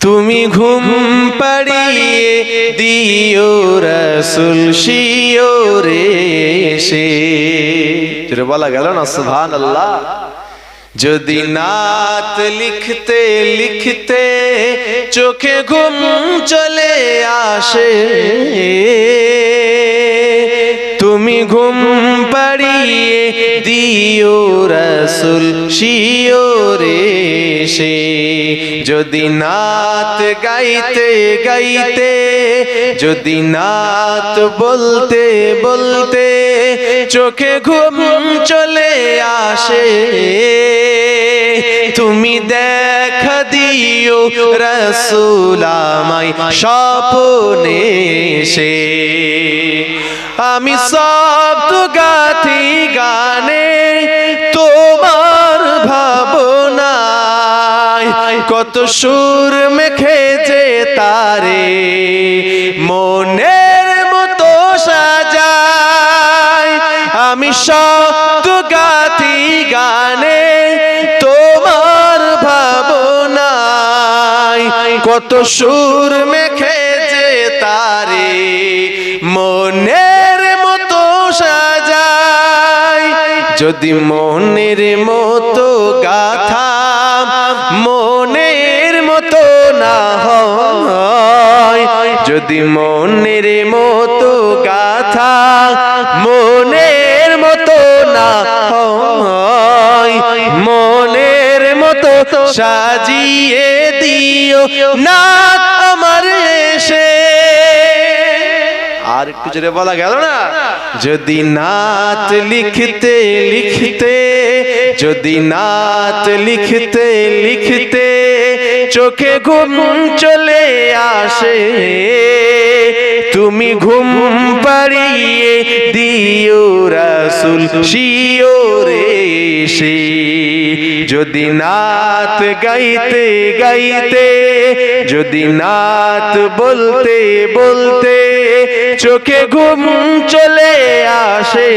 তুমি ঘুম পাড়িয়ে দিও রাসূল শিওরে এসে। যেটা বলা গেল না, সুবহানাল্লাহ। যদি নাত লিখতে লিখতে চোখে ঘুম চলে আসে, তুমি ঘুম পাড়িয়ে দিও রাসূল শিওরে এসে। যদি নাত গাইতে গাইতে, যদি নাত বলতে বলতে চোখে ঘুম চলে আসে, তুমি দেখা দিও রাসূল আমায় স্বপ্নে এসে। আমি সব তো গাথি গানে তোমার ভাবনায়, কত সুর মেখেছে তারে মনের মতো সাজায়। আমি সব তো গাথি গানে তোমার ভাবনায়, কত সুর মেখেছে তারে মনের মতো সাজায়। যদি মনের মতো গাথা মনের মতো না হয়, যদি মনের মতো গাথা মনের মতো না হয়, মনের মতো সাজিয়ে দিও না আমার এসে। আর একটু জোরে বলা গেল না, যদি নাত লিখতে লিখতে, যদি নাত লিখতে লিখতে চোখে ঘুম চলে আসে, তুমি ঘুম পাড়িয়ে দিও রাসূল শিওরে এসে। যদি নাত গাইতে গাইতে, যদি নাত বলতে বলতে চোখে ঘুম চলে আসে,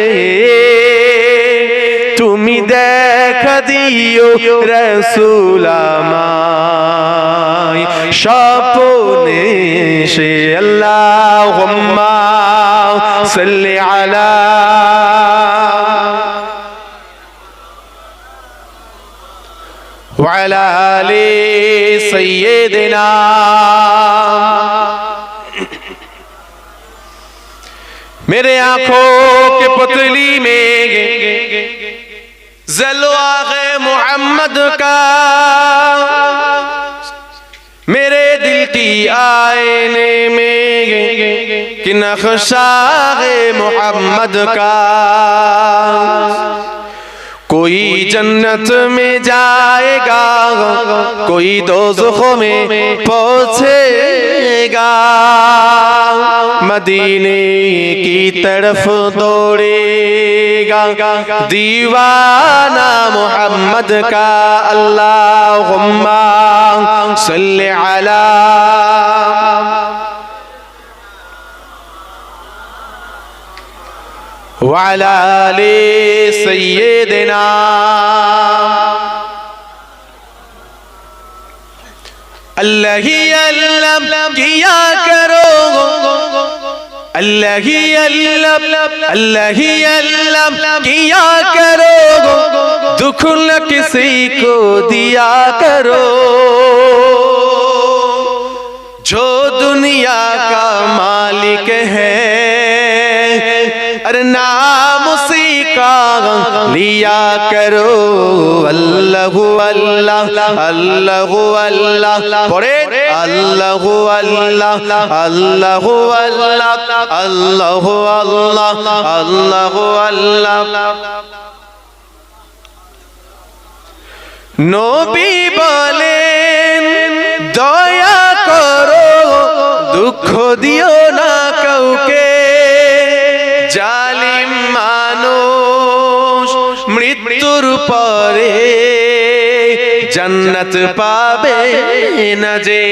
তুমি দেখা দিও রাসূল আমায় স্বপ্নে এসে। আল্লাহুম্মা সাল্লি আলা ওয়া আলা আলি সাইয়্যিদিনা। मेरे आंखों के पुतली में जलवा है मोहम्मद का, मेरे दिल की आईने में कि नक्शा है मोहम्मद का। कोई जन्नत में जाएगा, कोई दोज़खों में पहुंचेगा, मदीने की तरफ दौड़ेगा दीवाना मोहम्मद का। अल्लाहुम्मा सल्ली अला वाला आले सय्यिदना। अल्लाह ही अल्लाह किया करो, अल्लाह ही अल्लाह, अल्लाह ही अल्लाह किया करो, दुख न किसी को दिया करो। जो दुनिया का मालिक है, अरे नाम उसी का लिया करो। अल्लाहु अल्लाह, अल्लाहु अल्लाह, पढ़े अल्लाहु अल्लाह, अल्लाहु अल्लाह, अल्लाहु अल्लाह, अल्लाहु अल्लाह। नबी बोलेन दया करो, दुख दियो ना काउके, জালিম মানুষ মৃত্যুর পরে जन्नत पावे न जे।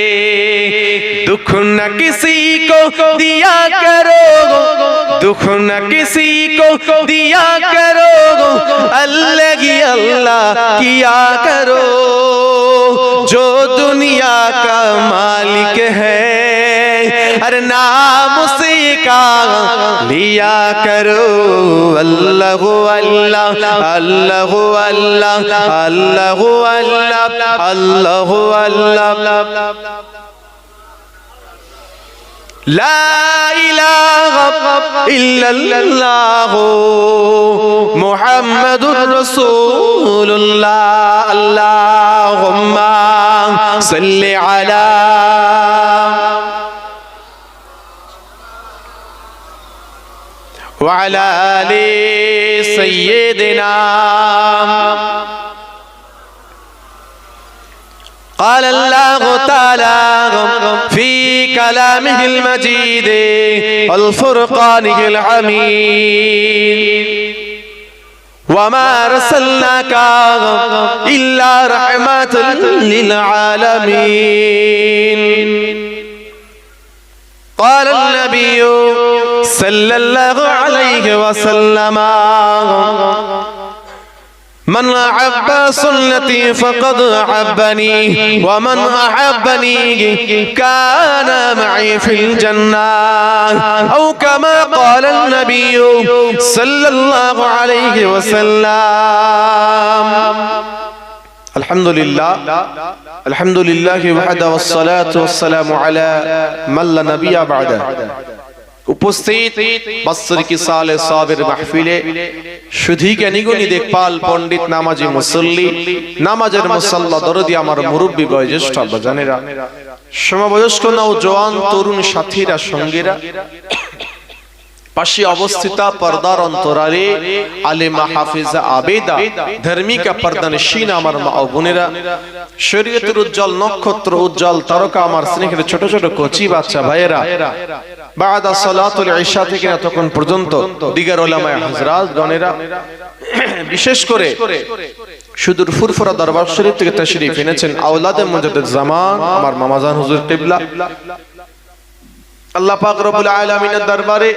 दुख न किसी को दिया करो, दुख न किसी को दिया करो, अल्लाह ही अल्लाह किया करो। जो दुनिया का मालिक है हर नाम उसी का लिया करो। अल्लाह अल्लाह अल्लाह अल्लाह अल्लाह अल्लाह अल्लाह ला इलाहा इल्लल्लाह मुहम्मदुर रसूलुल्लाह। अल्लाहुम्मा सल्लि अला व अला आलि सय्यिदिना। قال الله تعالى في كلامه المجيد والفرقانه الحميد وما أرسلناك إلا رحمة للعالمين. قال النبي صلى الله عليه وسلم من أحب سنتي فقد أحبني ومن أحبني كان معي في الجنة أو كما قال النبي صلى الله عليه وسلم. الحمد لله الحمد لله وحده والصلاة والسلام على من لا نبي بعده. উপস্থিত বাৎসরিক সালে সাবের মাহফিলে সুধী জ্ঞানীগুণী দেখপাল পণ্ডিত নামাজি মুসল্লি নামাজের মুসাল্লা দরদি আমার মুরব্বী বয়োজ্যেষ্ঠ আব্বাজানেরা সমবয়স্ক নওজোয়ান তরুণ সাথীরা সঙ্গীরা পাশে অবস্থিত পর্দার অন্তরালে আলেমা হাফিজা আবেদা ধার্মিকা পর্দানশীন আমার মা ও বোনেরা শরীয়তের উজ্জ্বল নক্ষত্র উজ্জ্বল তারকা আমার স্নেহের ছোট ছোট কচি বাচ্চা ভাইয়েরা বাদা সালাতুল ইশা থেকে তখন পর্যন্ত দিগার উলামায়ে হযরত গণেরা বিশেষ করে সুদূর ফুরফুরা দরবার শরীফ থেকে তাশরীফ এনেছেন আওলাদে মুজাদ্দিদ জামান আমার মামাজান হুজুর কিবলা। আল্লাহ পাক রব্বুল আলামিনের দরবারে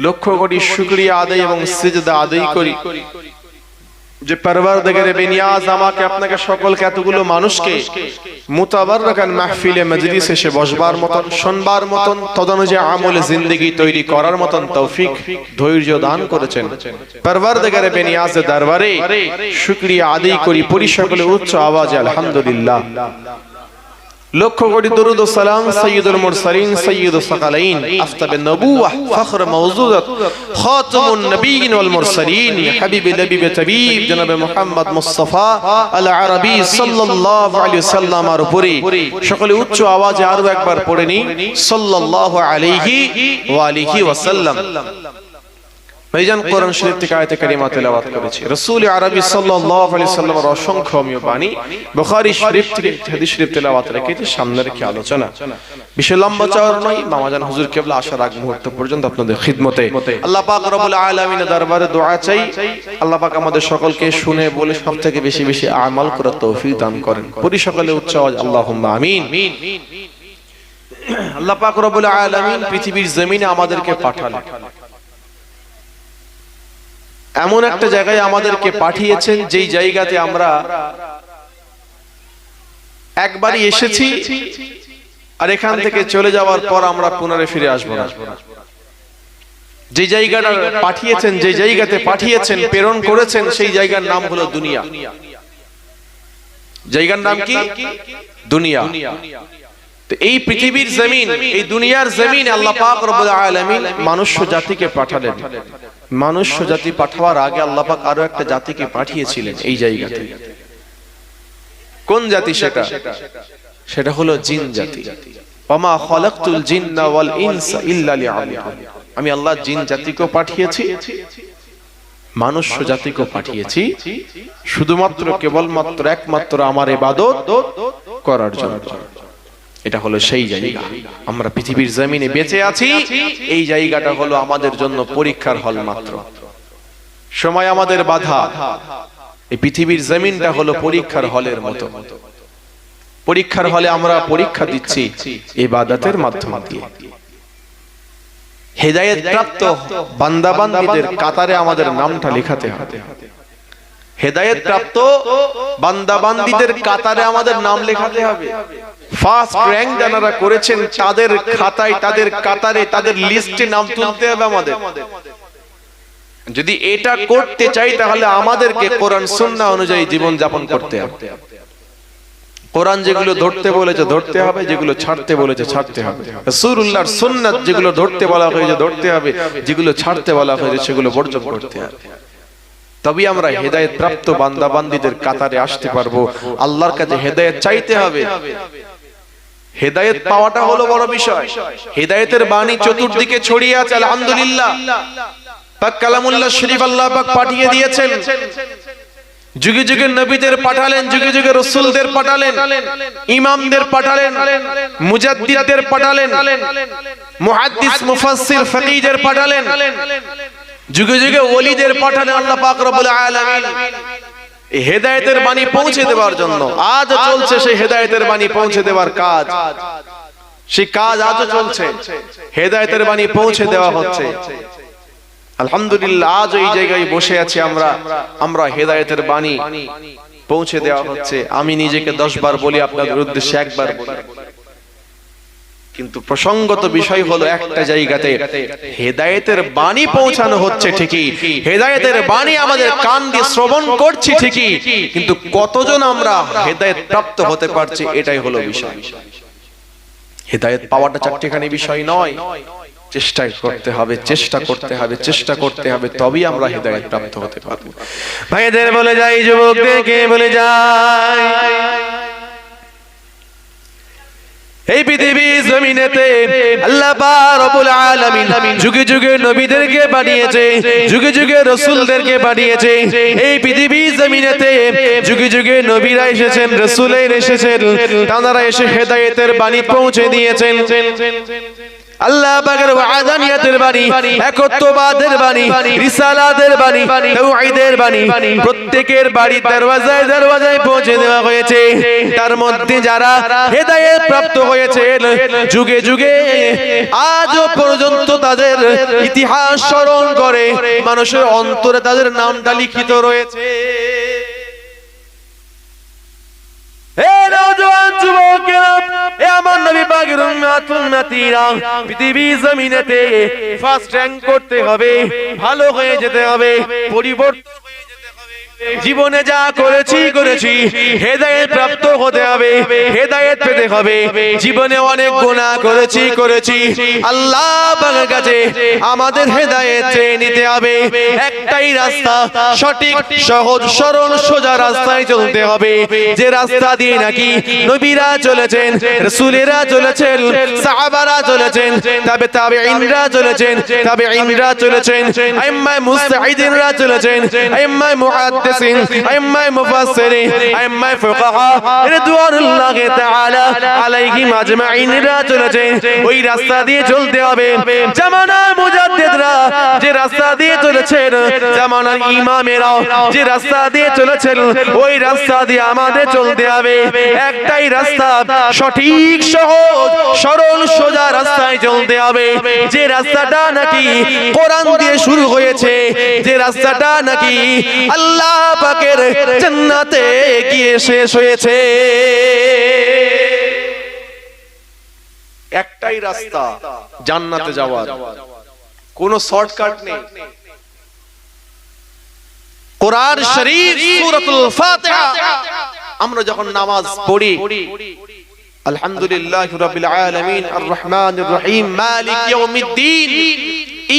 লক্ষ কোটি শুকরিয়া আদায় এবং সিজদা আদায় করি যে পরওয়ারদিগারে বেনিয়াজ আমাকে আপনাকে সকলকে এতগুলো মানুষকে মুতাবাররাকান মাহফিলে মজলিসে এসে বসবার মতন শুনবার মতন তদনুযায়ী আমলে জিন্দেগি তৈরি করার মতন তৌফিক ধৈর্য দান করেছেন। পরওয়ারদিগারে বেনিয়াজের দরবারে শুকরিয়া আদায় করি পরিসকলে উচ্চ আওয়াজে আলহামদুলিল্লাহ। লক্ষ কোটি দরুদ ও সালাম সাইয়্যিদুল মুরসালিন সাইয়্যিদুস সাকালাইন আফতাবুন নবুওয়াহ ফখর মাওজুদাত খাতামুন নবিয়্যিন ওয়াল মুরসালিন হাবিবুল নবী তাবিব জনাবে মুহাম্মদ মুস্তাফা আল আরবি সাল্লাল্লাহু আলাইহি সাল্লামের উপরে সকলে উচ্চ আওয়াজে আরো একবার পড়ে নি সাল্লাল্লাহু আলাইহি ওয়া আলিহি ওয়াসাল্লাম। ভাইজান কোরআন শরীফ থেকে আয়াতে কারিমা তেলাওয়াত করেছি। রাসূল আরবি সাল্লাল্লাহু আলাইহি সাল্লামের অসংখ্য বাণী বুখারী শরীফ থেকে হাদিস শরীফ তেলাওয়াত রেখেছি। সামনে রেখে আলোচনা বিশেষ লম্বা চওড়া নয়। মামাজান হুজুর কিবলা আসার আগ মুহূর্ত পর্যন্ত আপনাদের খিদমতে আল্লাহ পাক রব্বুল আলামিনের দরবারে দোয়া চাই আল্লাহ পাক আমাদের সকলকে শুনে বলে সবথেকে বেশি বেশি আমল করার তৌফিক দান করেন। পরিসকলে উচ্চ আওয়াজ আল্লাহুম্মা আমিন। আল্লাহ পাক রব্বুল আলামিন পৃথিবীর জমিনে আমাদেরকে পাঠালেন, এমন একটা জায়গায় আমাদেরকে পাঠিয়েছেন যেই জায়গাতে আমরা একবারই এসেছি আর এখান থেকে চলে যাওয়ার পর আমরা পুনরায় ফিরে আসবো না। যে জায়গাটা পাঠিয়েছেন, যে জায়গাতে পাঠিয়েছেন, প্রেরণ করেছেন, সেই জায়গার নাম হলো দুনিয়া। জায়গার নাম কি? দুনিয়া। তো এই পৃথিবীর জমিন, এই দুনিয়ার জমিন আল্লাহ পাক রব্বুল আলামিন মানুষ্য জাতিকে পাঠালেন। মানুষ্য জাতি পাঠাবার আগে আল্লাহ পাক আরো একটা জাতিকে পাঠিয়েছিলেন এই জায়গাতে। কোন জাতি সেটা? সেটা হলো জিন জাতি। ওয়ামা খালাকতুল জিন্না ওয়াল ইনসা ইল্লা লিয়াবুদুন। আমি আল্লাহ জিন জাতিকেও পাঠিয়েছি, মানুষ্য জাতিকেও পাঠিয়েছি শুধুমাত্র কেবলমাত্র একমাত্র আমার ইবাদত করার জন্য। এটা হলো সেই জায়গা। আমরা পৃথিবীর জমিনে বেঁচে আছি, এই জায়গাটা হলো আমাদের জন্য পরীক্ষার হল মাত্র। সময় আমাদের বাধা, এই পৃথিবীর জমিনটা হলো পরীক্ষার হলের মতো। পরীক্ষার হলে আমরা পরীক্ষা দিচ্ছি ইবাদতের মাধ্যম দিয়ে। হেদায়েত প্রাপ্ত বান্দা বান্দীদের কাতারে আমাদের নামটা লেখাতে হবে। হেদায়েত প্রাপ্ত বান্দা বান্দীদের কাতারে আমাদের নাম লেখাতে হবে। ফার্স্ট র‍্যাঙ্ক যারা করেছেন তাদের খাতায়, তাদের কাতারে, তাদের লিস্টে নাম তুলতে হবে আমাদের। যদি এটা করতে চাই তাহলে আমাদেরকে কোরআন সুন্নাহ অনুযায়ী জীবন যাপন করতে হবে। কোরআন যেগুলো ধরতে বলেছে ধরতে হবে, যেগুলো ছাড়তে বলেছে ছাড়তে হবে। রাসূলুল্লাহর সুন্নাত যেগুলো ধরতে বলা হয়েছে ধরতে হবে, যেগুলো ছাড়তে বলা হয়েছে সেগুলো বর্জন করতে হবে। তবেই আমরা হেদায়েত প্রাপ্ত বান্দা বান্দীদের কাতারে আসতে পারবো। আল্লাহর কাছে হেদায়েত চাইতে হবে। হেদায়েত পাওয়াটা হলো বড় বিষয়। হেদায়েতের বাণী চতুর্দিকে ছড়িয়ে আছে আলহামদুলিল্লাহ। পাক কালামুল্লাহ শরীফ আল্লাহ পাক পাঠিয়ে দিয়েছেন। যুগে যুগে নবীদের পাঠালেন, যুগে যুগে রাসূলদের পাঠালেন, ইমামদের পাঠালেন, মুজাদ্দিদদের পাঠালেন, মুহাদ্দিস মুফাসসির ফকিহদের পাঠালেন, যুগে যুগে ওলিদের পাঠালেন আল্লাহ পাক রব্বুল আলামিন এই হেদায়েতের বাণী পৌঁছে দেওয়ার জন্য। আজ চলছে সেই হেদায়েতের বাণী পৌঁছে দেওয়ার কাজ। সেই কাজ আজও চলছে, হেদায়েতের বাণী পৌঁছে দেওয়া হচ্ছে। আলহামদুলিল্লাহ আজ এই জায়গায় বসে আছি আমরা হেদায়েতের বাণী পৌঁছে দেওয়া হচ্ছে। আমি নিজেকে 10 বার বলি, আপনাদের উদ্দেশ্যে একবার বলি। কিন্তু প্রসঙ্গত বিষয় হলো একটা জায়গাতে হেদায়েতের বাণী পৌঁছানো হচ্ছে ঠিকই, হেদায়েতের বাণী আমাদের কান দিয়ে শ্রবণ করছি ঠিকই, কিন্তু কতজন আমরা হেদায়েত প্রাপ্ত হতে পারছি এটাই হলো বিষয়। হেদায়েত পাওয়াটা চারটিখানি বিষয় নয়। চেষ্টা করতে হবে, চেষ্টা করতে হবে, চেষ্টা করতে হবে, তবেই আমরা হেদায়েত প্রাপ্ত হতে পারবো। ভাইদের বলে যাই, যুবকদেরকে বলে যাই, এই পৃথিবীর জমিনেতে আল্লাহ পাক রব্বুল আলামিন যুগে যুগে নবীদেরকে পাঠিয়েছে, যুগে যুগে রাসূলদেরকে পাঠিয়েছে। এই পৃথিবীর জমিনেতে যুগে যুগে নবীরা এসেছেন, রাসূলেরা এসেছেন, তারা এসে হেদায়েতের বাণী পৌঁছে দিয়েছেন। আল্লাহ পাকের ওয়াদানিয়াতের বাণী, একত্ববাদের বাণী, রিসালাতের বাণী, তাওহীদের বাণী প্রত্যেকের বাড়ি দরওয়াজায় দরওয়াজায় পৌঁছে দেওয়া হয়েছে। তার মধ্যে যারা হেদায়েত প্রাপ্ত হয়েছে যুগে যুগে আজও পর্যন্ত তাদের ইতিহাস স্মরণ করে মানুষের অন্তরে তাদের নামটা লিখিত রয়েছে। আমার নবী পাকের উম্মতুন্নতিরা পৃথিবীর জমিনেতে ফার্স্ট র‍্যাঙ্ক করতে হবে, ভালো হয়ে যেতে হবে, পরিবর্তন হয়ে যেতে হবে। জীবনে যা করেছি হেদায়েত প্রাপ্ত হতে হবে, হেদায়েত পেতে হবে। জীবনে অনেক গুনাহ করেছি, আল্লাহ পাকের কাছে আমাদের হেদায়েত চেয়ে নিতে হবে। একটাই রাস্তা, সঠিক সহজ সরল সোজা রাস্তায় চলতে হবে, যে রাস্তা দিয়ে নাকি নবীরা চলেছেন, রাসূলেরা চলেছেন, সাহাবারা চলেছেন, তাবেঈনরা চলেছেন, তাবেঈনরা চলেছেন, আইম্মায়ে মুজতাহিদিনরা চলেছেন, আইম্মায়ে মুহাদ্দিসিন, আইম্মায়ে মুফাসসিরিন, আইম্মায়ে ফুকাহা রিদওয়ানুল্লাহি তাআলা আলাইহিম আজমাইনরা চলেছেন। ওই রাস্তা দিয়ে চলতে হবে। জামানার মুজাদ্দিদরা যে রাস্তা দিয়ে চলেছেন, জামানার ইমামেরা যে রাস্তা দিয়ে চলেছেন, ওই রাস্তা দিয়ে আমাদের চলতে হবে। একটাই রাস্তা, সঠিক সহজ সরল সোজা রাস্তায় চলতে হবে, যে রাস্তাটা নাকি কোরআন দিয়ে শুরু হয়েছে, যে রাস্তাটা নাকি আল্লাহ পাকের জান্নাতে গিয়ে শেষ হয়েছে। একটাই রাস্তা জান্নাতে যাওয়ার, কোনো শর্টকাট নেই। কোরআন শরীফ সূরাতুল ফাতিহা আমরা যখন নামাজ পড়ি, আলহামদুলিল্লাহি রাব্বিল আলামিন আর রহমানির রহিম মালিক ইয়াউমিদ্দিন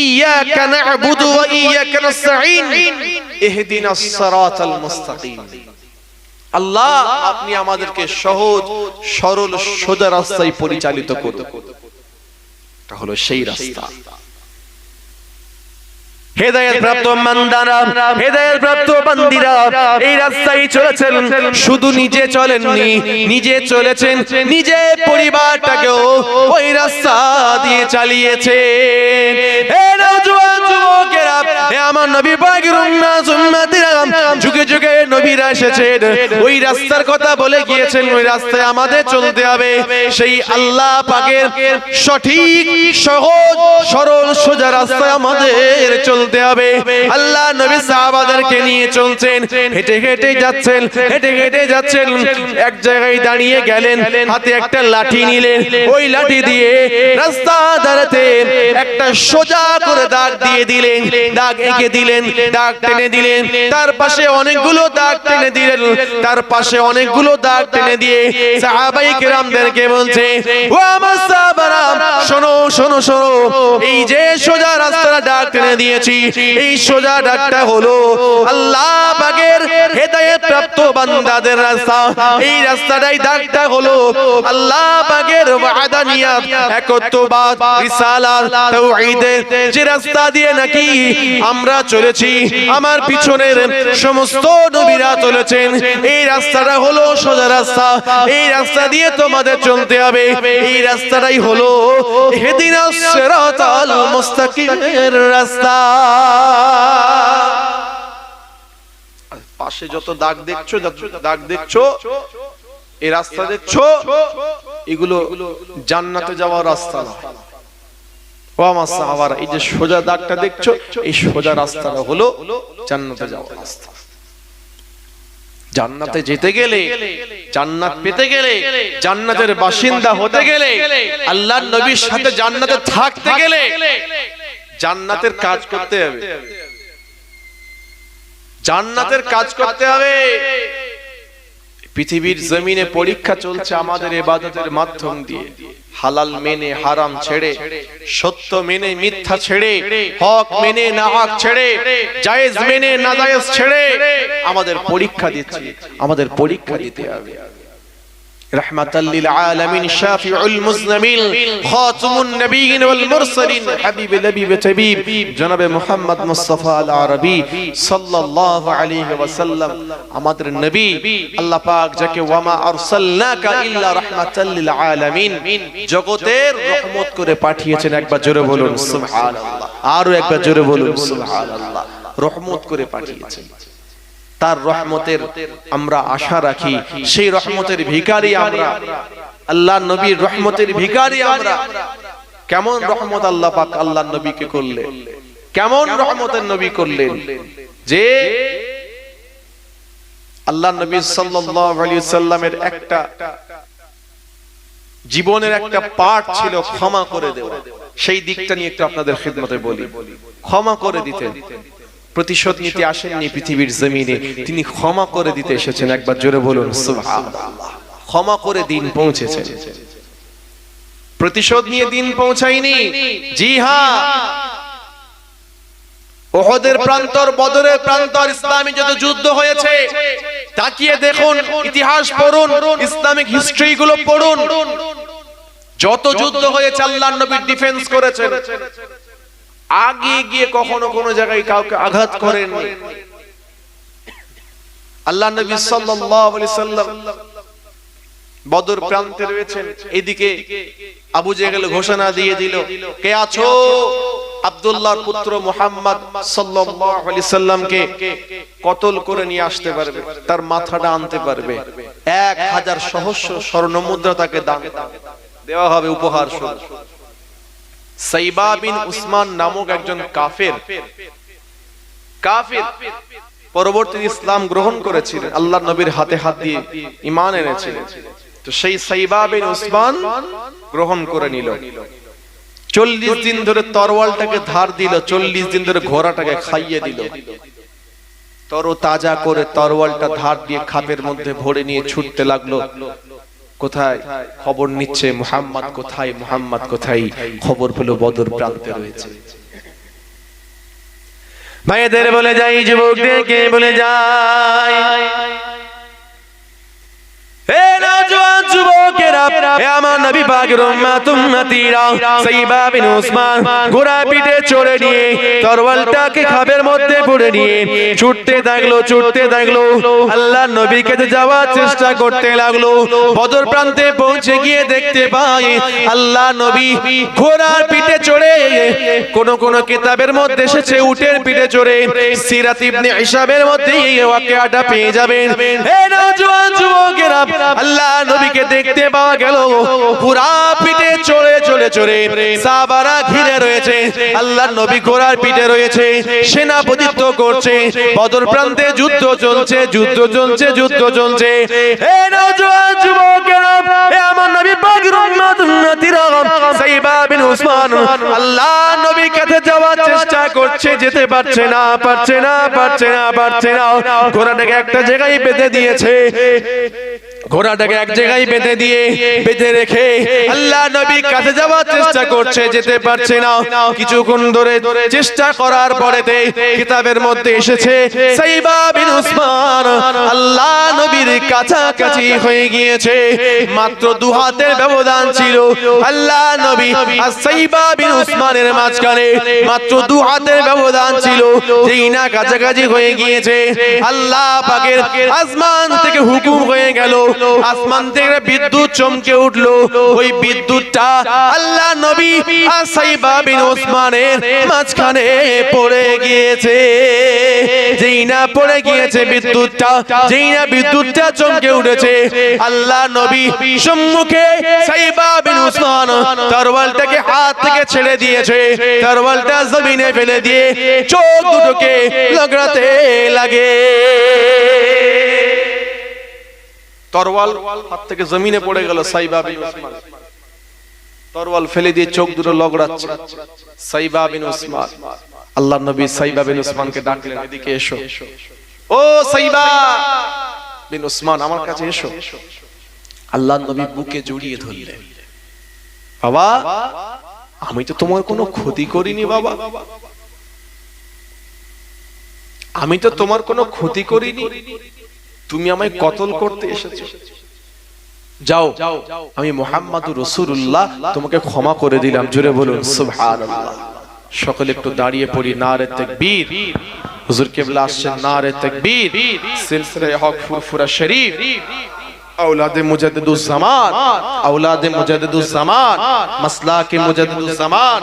ইয়াকা না'বুদু ওয়া ইয়াকা নাস্তাঈন ইহদিনাস সিরাতাল মুস্তাকিম। আল্লাহ আপনি আমাদেরকে সহজ সরল সোজা রাস্তায় পরিচালিত করুন। এটা হলো সেই রাস্তা। হেদায়েত প্রাপ্ত বান্দারা, হেদায়েত প্রাপ্ত বান্দীরা এই রাস্তায় চলেছেন। শুধু নিজে চলেননি, নিজে চলেছেন, নিজে পরিবারটাকেও ওই রাস্তা দিয়ে চালিয়েছে। হে নওজোয়ান যুবকেরা, হে আমার নবী পাকের উম্মতিরা, যুগে যুগে নবীরা এসেছেন, ওই রাস্তার কথা বলে গিয়েছেন, ওই রাস্তায় আমাদের চলতে হবে। সেই আল্লাহ পাকের সঠিক সহজ সরল সোজা রাস্তায় আমাদের চলতে হবে। আল্লাহ নবী সাহাবাদেরকে নিয়ে চলছেন, হেঁটে হেঁটে যাচ্ছেন, হেঁটে হেঁটে যাচ্ছেন। এক জায়গায় দাঁড়িয়ে গেলেন, হাতে একটা লাঠি নিলেন, ওই লাঠি দিয়ে রাস্তা দাঁড়াতে একটা সোজা করে দাগ দিয়ে দিলেন, দাগ এঁকে দিলেন, দাগ টেনে দিলেন, তার পাশে অনেকগুলো দাগ টেনে দিলেন, তার পাশে অনেকগুলো দাগ টেনে দিয়ে সাহাবাই কেরামদেরকে বলছে, ও আমার সাহাবারা, শোনো শোনো শোনো, এই যে সোজা রাস্তাটা দাগ টেনে দিয়েছি, এই সোজা দাগটা হলো আল্লাহ পাকের হেদায়েত প্রাপ্ত বান্দাদের রাস্তা। এই রাস্তাটাই দাগটা হলো আল্লাহ পাকের ওয়াদানিয়াত, একত্ববাদ, রিসালাত, তাওহীদের যে রাস্তা দিয়ে নাকি আমরা চলেছি, আমার পিছনের সমস্ত নবীরা চলেছেন, এই রাস্তাটা হলো সোজা রাস্তা। এই রাস্তা দিয়ে তোমাদের চলতে হবে। এই রাস্তাটাই হলো ইহদিনাস সিরাতাল মুস্তাকিমের রাস্তা। পাশে যত দাগ দেখছো, দাগ দেখছো, এই রাস্তা দেখছো, এগুলো জান্নাতে যাওয়ার রাস্তা না। ও আমার সাহাবারা, এই যে সোজা দাগটা দেখছো, এই সোজা রাস্তাটা হলো জান্নাতে যাওয়ার রাস্তা। জান্নাতে যেতে গেলে, জান্নাত পেতে গেলে, জান্নাতের বাসিন্দা হতে গেলে, আল্লাহর নবীর সাথে জান্নাতে থাকতে গেলে জান্নাতের কাজ করতে হবে। জান্নাতের কাজ করতে হবে। পৃথিবীর জমিনে পরীক্ষা চলছে আমাদের ইবাদতের মাধ্যম দিয়ে। হালাল মেনে হারাম ছেড়ে, সত্য মেনে মিথ্যা ছেড়ে, হক মেনে না হক ছেড়ে, জায়েজ মেনে না জায়েজ ছেড়ে আমাদের পরীক্ষা দিচ্ছে, আমাদের পরীক্ষা দিতে হবে। রাহমাতাল লিল আলামিন, শাফিউল মুজনিমিন, খাতামুন নবিয়্যিন ওয়াল মুরসালিন, হাবিবুল নবী ওয়া তাবিব জনাবে মুহাম্মদ মুস্তাফা আল আরবি সাল্লাল্লাহু আলাইহি ওয়াসাল্লাম, আমাদের নবী। আল্লাহ পাক যাকে ওয়ামা আরসালনাকা ইল্লা রাহমাতাল লিল আলামিন, জগতের রহমত করে পাঠিয়েছেন। একবার জোরে বলুন সুবহানাল্লাহ, আরো একবার জোরে বলুন সুবহানাল্লাহ। রহমত করে পাঠিয়েছেন, তার রহমতের আমরা আশা রাখি। সেই রহমতের ভিখারি আমরা, আল্লাহ নবীর রহমতের ভিখারি আমরা। কেমন রহমত আল্লাহ পাক আল্লাহ নবীকে করলেন, কেমন রহমতের নবী করলেন যে আল্লাহ নবী সাল্লাল্লাহু আলাইহি সাল্লামের একটা জীবনের একটা পার্ট ছিল ক্ষমা করে দেওয়া। সেই দিকটা নিয়ে একটু আপনাদের খিদমতে বলি। ক্ষমা করে দিতেন, প্রতিশোধ নিতে আসেননি পৃথিবীর জমিনে, তিনি ক্ষমা করে দিতে এসেছেন। একবার জোরে বলুন সুবহানাল্লাহ। ক্ষমা করে দিন পৌঁছেছেন, প্রতিশোধ নিয়ে দিন পৌঁছায়নি। জি হ্যাঁ, উহুদের প্রান্তর, বদরের প্রান্তর, ইসলামী যত যুদ্ধ হয়েছে তাকিয়ে দেখুন, ইতিহাস পড়ুন, ইসলামিক হিস্ট্রি গুলো পড়ুন। যত যুদ্ধ হয়েছে আল্লাহর নবী ডিফেন্স করেছেন, আগে গিয়ে কখনো কোনো জায়গায় কাউকে আঘাত করেননি। আল্লাহ নবী সাল্লাল্লাহু আলাইহি সাল্লাম বদর প্রান্তে রয়েছেন, এদিকে আবু জেহেল ঘোষণা দিয়ে দিল, কে আছো? আব্দুল্লাহর পুত্র মুহাম্মদ সাল্লাল্লাহু আলাইহি সাল্লামকে কতল করে নিয়ে আসতে পারবে, তার মাথাটা আনতে পারবে, 1000 সহস্র স্বর্ণ মুদ্রা তাকে দান দেওয়া হবে উপহার স্বরূপ। সাইবা বিন উসমান নামক একজন কাফের, পরবর্তীতে ইসলাম গ্রহণ করেছিলেন, আল্লাহর নবীর হাতে হাত দিয়ে ঈমান এনেছিলেন। তো সেই সাইবা বিন উসমান গ্রহণ করে নিল। 40 দিন ধরে তরোয়ালটাকে ধার দিল, 40 দিন ধরে ঘোড়াটাকে খাইয়ে দিল। তরো তাজা করে তরোয়ালটা ধার দিয়ে খাপের মধ্যে ভরে নিয়ে ছুটতে লাগলো। কোথায়? খবর নিচ্ছে মুহাম্মদ কোথায়, মুহাম্মদ কোথায়। খবর পেলো বদর প্রান্তে রয়েছে। ভাইদের বলে যাই, যুবকদেরকে বলে যাই, হে নওজোয়ান যুবকেরা, হে আমার নবী পাকের উম্মত উম্মতিরা সাইবা বিন উসমান ঘোড়া পিঠে চড়ে নিয়ে তরওয়ালটাকে খাবের মধ্যে পড়ে নিয়ে ছুটতে থাকলো আল্লাহর নবীর কাছে যাওয়ার চেষ্টা করতে লাগলো বদর প্রান্তে পৌঁছে গিয়ে দেখতে পায় আল্লাহর নবী ঘোড়ার পিঠে চড়ে কোন কিতাবের মধ্যে এসেছে উটের পিঠে চড়ে সিরাত ইবনে হিশামের মধ্যে এই ওয়াকিয়াটা পেয়ে যাবেন হে নওজোয়ান যুবকেরা আল্লাহর নবীকে দেখতে পাওয়া গেল ঘোড়া পিঠে চড়ে সাহাবারা ঘিরে রয়েছে আল্লাহর নবী ঘোড়ার পিঠে রয়েছে সেনাপতিত্ব করছে বদর প্রান্তে যুদ্ধ চলছে হে নওজোয়ান যুবকেরা হে আমার নবী পাকের উম্মত উম্মতিরা সাইবা বিন উসমান আল্লাহর নবীর কাছে যাওয়ার চেষ্টা করছে যেতে পারছে না ঘোড়াটাকে একটা জায়গায় বেঁধে দিয়েছে ঘোড়াটাকে এক জায়গায় বেঁধে রেখে আল্লাহ নবীর কাছে যাওয়ার চেষ্টা করছে যেতে পারছে না কিছুক্ষণ ধরে চেষ্টা করার পরেতে কিতাবের মধ্যে এসেছে সাইবা বিন উসমান আল্লাহ নবীর কাছাকাছি হয়ে গিয়েছে মাত্র দু হাতের ব্যবধান ছিল আল্লাহ নবী আর সাইবা বিন উসমানের মাঝখানে মাত্র দু হাতের ব্যবধান ছিল যেই না কাছাকাছি হয়ে গিয়েছে আল্লাহ পাকের আসমান থেকে হুকুম হয়ে গেল আসমান থেকে বিদ্যুৎ চমকে উঠলো ওই বিদ্যুৎটা আল্লাহ নবী আর সাইবা বিন উসমানের মাঝখানে পড়ে গিয়েছে যেই না পড়ে গিয়েছে বিদ্যুৎটা চমকে উঠেছে আল্লাহ নবী সম্মুখে সাইবা বিন উসমান তরওয়ালটাকে হাত থেকে ছেড়ে দিয়েছে তরওয়ালটা জমিনে ফেলে দিয়ে চোখ দুটোকে লগড়াতে লাগে তরওয়াল হাত থেকে জমিনে পড়ে গেল সাইবা বিন উসমান তরওয়াল ফেলে দিয়ে চোখ দুটো লগড়াচ্ছে সাইবা বিন উসমান আল্লাহর নবী সাইবা বিন উসমানকে ডাকলেন এদিকে এসো ও সাইবা বিন উসমান আমার কাছে এসো আল্লাহর নবী বুকে জড়িয়ে ধরলেন বাবা আমি তো তোমার কোনো ক্ষতি করিনি বাবা আমি তো তোমার কোনো ক্ষতি করিনি তুমি আমায় কতল করতে এসেছো যাও আমি মুহাম্মাদুর রাসূলুল্লাহ তোমাকে ক্ষমা করে দিলাম জোরে বলুন সুবহানাল্লাহ সকলে একটু দাঁড়িয়ে পড়ি নারে তাকবীর হুজুর কিবলা আসছেন নারে তাকবীর সিলসিলায়ে হক ফুরফুরা শরীফ औलादे मुजद्दिदुज़ ज़मान औलादे मुजद्दिदुज़ ज़मान मसलाके मुजद्दिदुज़ ज़मान